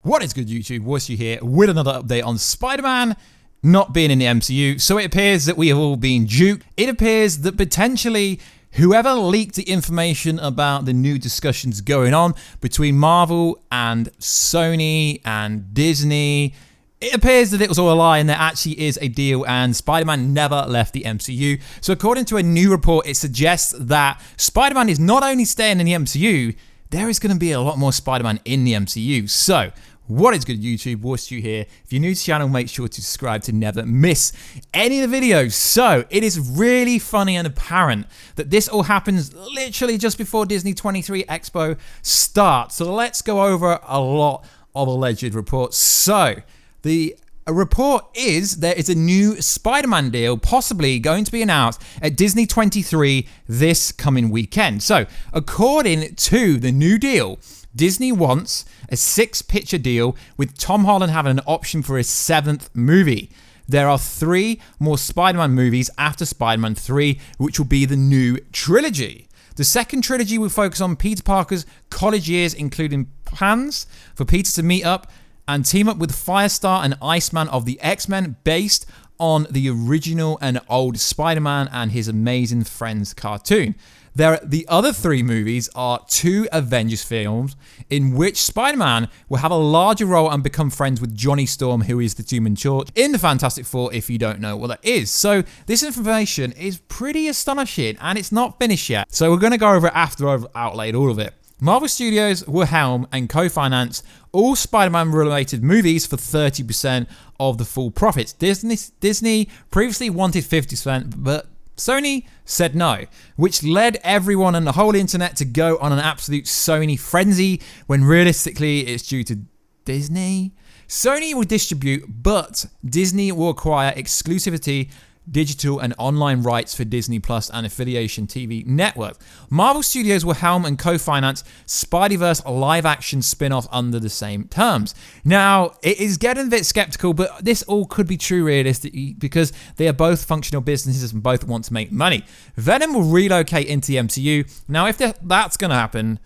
What is good, YouTube? Worsty here with another update on Spider-Man not being in the MCU. So it appears that we have all been duped. It appears that potentially whoever leaked the information about the new discussions going on between Marvel and Sony and Disney, it appears that it was all a lie and there actually is a deal and Spider-Man never left the MCU. So according to a new report, it suggests that Spider-Man is not only staying in the MCU, there is going to be a lot more Spider-Man in the MCU. So, what is good, YouTube? Worsty here. If you're new to the channel, make sure to subscribe to never miss any of the videos. So, it is really funny and apparent that this all happens literally just before Disney 23 Expo starts. So, let's go over a lot of alleged reports. So, the report is there is a new Spider-Man deal possibly going to be announced at Disney 23 this coming weekend. So, according to the new deal, Disney wants a 6-picture deal with Tom Holland having an option for his 7th movie. There are 3 more Spider-Man movies after Spider-Man 3, which will be the new trilogy. The second trilogy will focus on Peter Parker's college years, including plans for Peter to meet up and team up with Firestar and Iceman of the X-Men based on the original and old Spider-Man and his Amazing Friends cartoon. The other 3 movies are 2 Avengers films in which Spider-Man will have a larger role and become friends with Johnny Storm, who is the Human Torch, in the Fantastic Four, if you don't know what that is. So this information is pretty astonishing and it's not finished yet. So we're going to go over it after I've outlaid all of it. Marvel Studios will helm and co-finance all Spider-Man related movies for 30% of the full profits. Disney previously wanted 50%, but Sony said no, which led everyone on the whole internet to go on an absolute Sony frenzy when realistically it's due to Disney. Sony will distribute, but Disney will acquire exclusivity, digital and online rights for Disney Plus and affiliation TV network. Marvel Studios will helm and co-finance Spideyverse live-action spin-off under the same terms. Now, it is getting a bit skeptical, but this all could be true realistically because they are both functional businesses and both want to make money. Venom will relocate into the MCU. Now, if that's going to happen,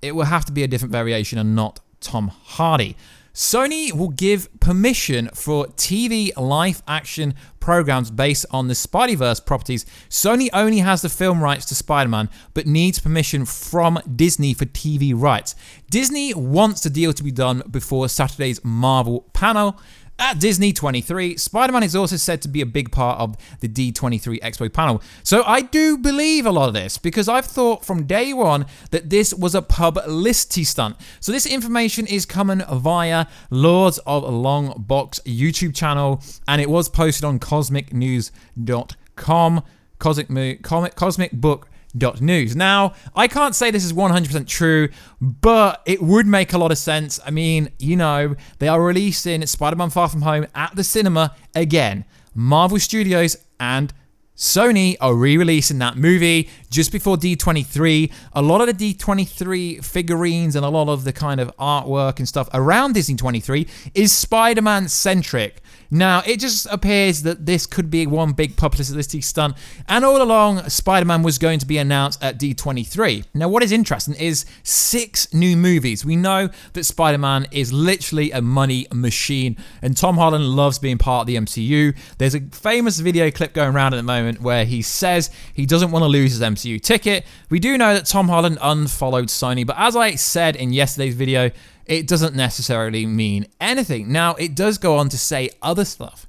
it will have to be a different variation and not Tom Hardy. Sony will give permission for TV live-action programs based on the Spideyverse properties. Sony only has the film rights to Spider-Man, but needs permission from Disney for TV rights. Disney wants the deal to be done before Saturday's Marvel panel. At Disney 23, Spider-Man is also said to be a big part of the D23 Expo panel. So I do believe a lot of this because I've thought from day one that this was a publicity stunt. So this information is coming via Lords of Long Box YouTube channel and it was posted on cosmicnews.com, cosmicbook.news. Now, I can't say this is 100% true, but it would make a lot of sense. I mean, you know, they are releasing Spider-Man Far From Home at the cinema again. Marvel Studios and Sony are re-releasing that movie just before D23. A lot of the D23 figurines and a lot of the kind of artwork and stuff around Disney 23 is Spider-Man centric. Now, it just appears that this could be one big publicity stunt, and all along, Spider-Man was going to be announced at D23. Now, what is interesting is 6 new movies. We know that Spider-Man is literally a money machine, and Tom Holland loves being part of the MCU. There's a famous video clip going around at the moment where he says he doesn't want to lose his MCU ticket. We do know that Tom Holland unfollowed Sony, but as I said in yesterday's video, it doesn't necessarily mean anything. Now, it does go on to say other stuff.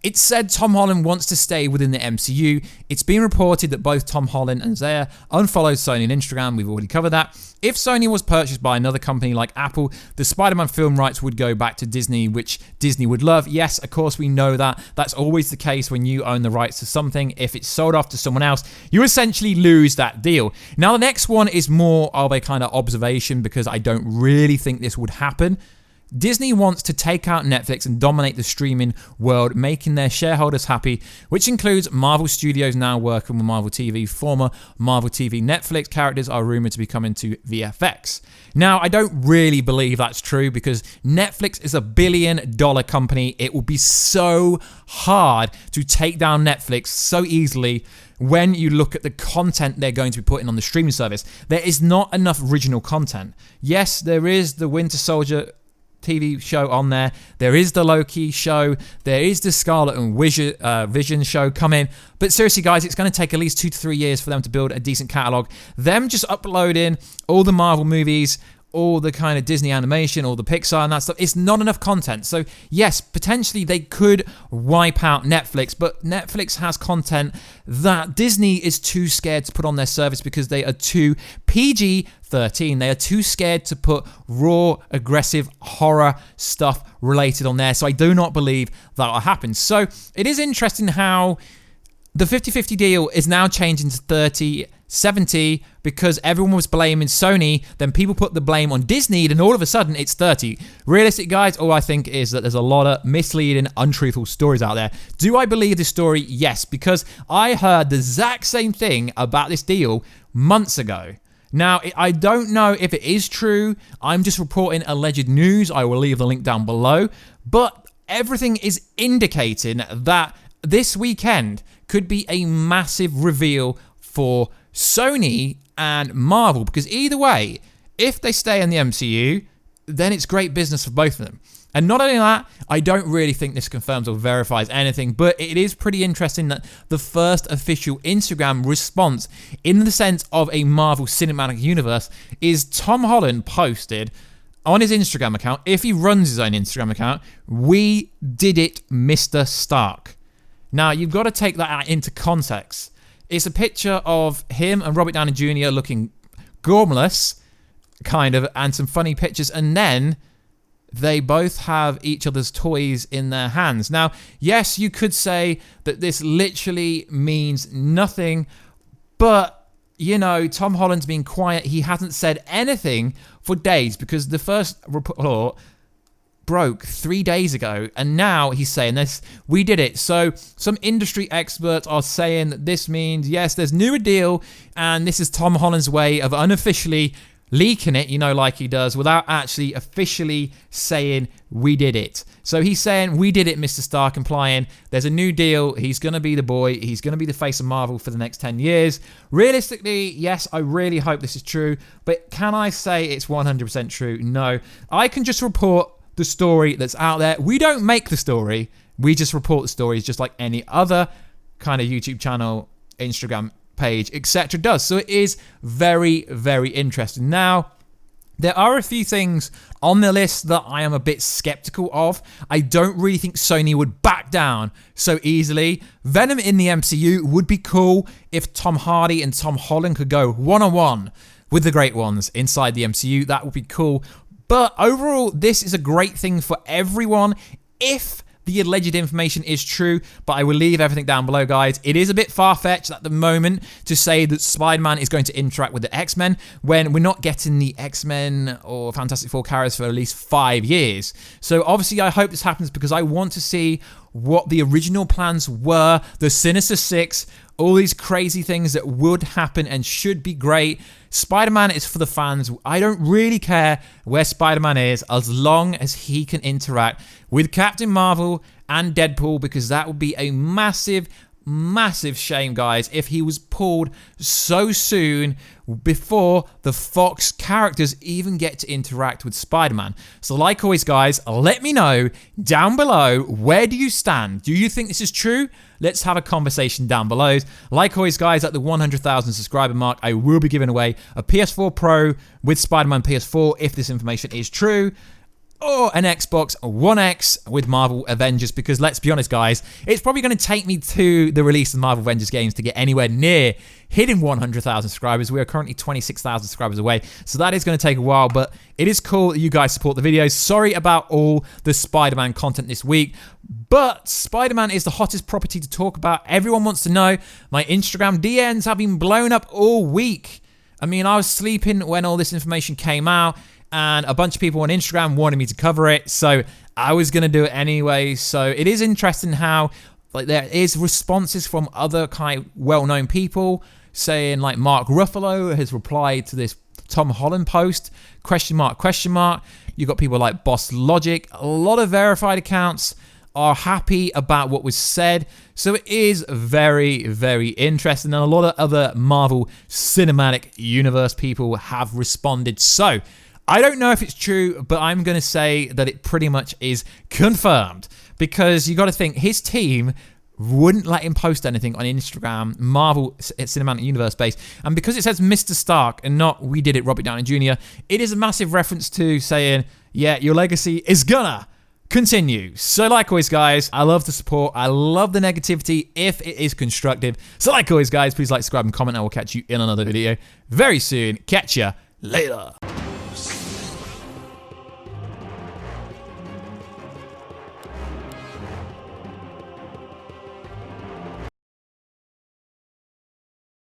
It said Tom Holland wants to stay within the MCU. It's been reported that both Tom Holland and Zaya unfollowed Sony on Instagram. We've already covered that. If Sony was purchased by another company like Apple, the Spider-Man film rights would go back to Disney, which Disney would love. Yes, of course, we know that. That's always the case when you own the rights to something. If it's sold off to someone else, you essentially lose that deal. Now, the next one is more of a kind of observation because I don't really think this would happen. Disney wants to take out Netflix and dominate the streaming world, making their shareholders happy, which includes Marvel Studios now working with Marvel TV. Former Marvel TV Netflix characters are rumored to be coming to VFX. Now, I don't really believe that's true because Netflix is $1 billion company. It will be so hard to take down Netflix so easily when you look at the content they're going to be putting on the streaming service. There is not enough original content. Yes, there is the Winter Soldier TV show on there. There is the Loki show. There is the Scarlet and Vision show coming. But seriously, guys, it's going to take at least 2 to 3 years for them to build a decent catalog. Them just uploading all the Marvel movies, all the kind of Disney animation, all the Pixar and that stuff, it's not enough content. So yes, potentially they could wipe out Netflix, but Netflix has content that Disney is too scared to put on their service because they are too PG-13. They are too scared to put raw, aggressive horror stuff related on there. So I do not believe that will happen. So it is interesting how the 50-50 deal is now changing to 30-70 because everyone was blaming Sony, then people put the blame on Disney, and all of a sudden it's 30. Realistic, guys, all I think is that there's a lot of misleading, untruthful stories out there. Do I believe this story? Yes, because I heard the exact same thing about this deal months ago. Now, I don't know if it is true. I'm just reporting alleged news. I will leave the link down below. But everything is indicating that this weekend could be a massive reveal for Sony and Marvel, because either way, if they stay in the MCU, then it's great business for both of them. And not only that, I don't really think this confirms or verifies anything, but it is pretty interesting that the first official Instagram response in the sense of a Marvel Cinematic Universe is Tom Holland posted on his Instagram account, if he runs his own Instagram account, "We did it, Mr. Stark." Now, you've got to take that into context. It's a picture of him and Robert Downey Jr. looking gormless, kind of, and some funny pictures, and then they both have each other's toys in their hands. Now, yes, you could say that this literally means nothing, but, you know, Tom Holland's been quiet. He hasn't said anything for days because the first report broke 3 days ago, and now he's saying this, "We did it." So some industry experts are saying that this means, yes, there's new a deal, and this is Tom Holland's way of unofficially leaking it, you know, like he does, without actually officially saying, "We did it." So he's saying, "We did it, Mr. Stark," implying there's a new deal. He's going to be the boy. He's going to be the face of Marvel for the next 10 years. Realistically, yes, I really hope this is true, but can I say it's 100% true? No. I can just report the story that's out there. We don't make the story. We just report the stories just like any other kind of YouTube channel, Instagram page, etc. does. So it is very, very interesting. Now, there are a few things on the list that I am a bit skeptical of. I don't really think Sony would back down so easily. Venom in the MCU would be cool if Tom Hardy and Tom Holland could go one-on-one with the great ones inside the MCU. That would be cool. But overall, this is a great thing for everyone if the alleged information is true, but I will leave everything down below, guys. It is a bit far-fetched at the moment to say that Spider-Man is going to interact with the X-Men when we're not getting the X-Men or Fantastic Four characters for at least 5 years. So obviously I hope this happens because I want to see what the original plans were, the Sinister Six, all these crazy things that would happen and should be great. Spider-Man is for the fans. I don't really care where Spider-Man is as long as he can interact with Captain Marvel and Deadpool, because that would be a massive, massive shame, guys, if he was pulled so soon before the Fox characters even get to interact with Spider-Man. So like always, guys, let me know down below, where do you stand? Do you think this is true? Let's have a conversation down below. Like always, guys, at the 100,000 subscriber mark, I will be giving away a PS4 Pro with Spider-Man PS4 if this information is true, or an Xbox One X with Marvel Avengers, because let's be honest, guys, it's probably going to take me to the release of Marvel Avengers games to get anywhere near hitting 100,000 subscribers. We are currently 26,000 subscribers away, so that is going to take a while, but it is cool that you guys support the videos. Sorry about all the Spider-Man content this week, but Spider-Man is the hottest property to talk about. Everyone wants to know. My Instagram DMs have been blown up all week. I mean, I was sleeping when all this information came out, and a bunch of people on Instagram wanted me to cover it, so I was going to do it anyway. So it is interesting how, like, there is responses from other kind of well-known people saying, like, Mark Ruffalo has replied to this Tom Holland post, question mark, question mark. You've got people like Boss Logic. A lot of verified accounts are happy about what was said. So it is very, very interesting. And a lot of other Marvel Cinematic Universe people have responded. So I don't know if it's true, but I'm going to say that it pretty much is confirmed. Because you got to think, his team wouldn't let him post anything on Instagram, Marvel Cinematic Universe based. And because it says Mr. Stark and not we did it, Robert Downey Jr., it is a massive reference to saying, yeah, your legacy is gonna continue. So like always, guys, I love the support. I love the negativity if it is constructive. So like always, guys, please like, subscribe, and comment. I will catch you in another video very soon. Catch ya later.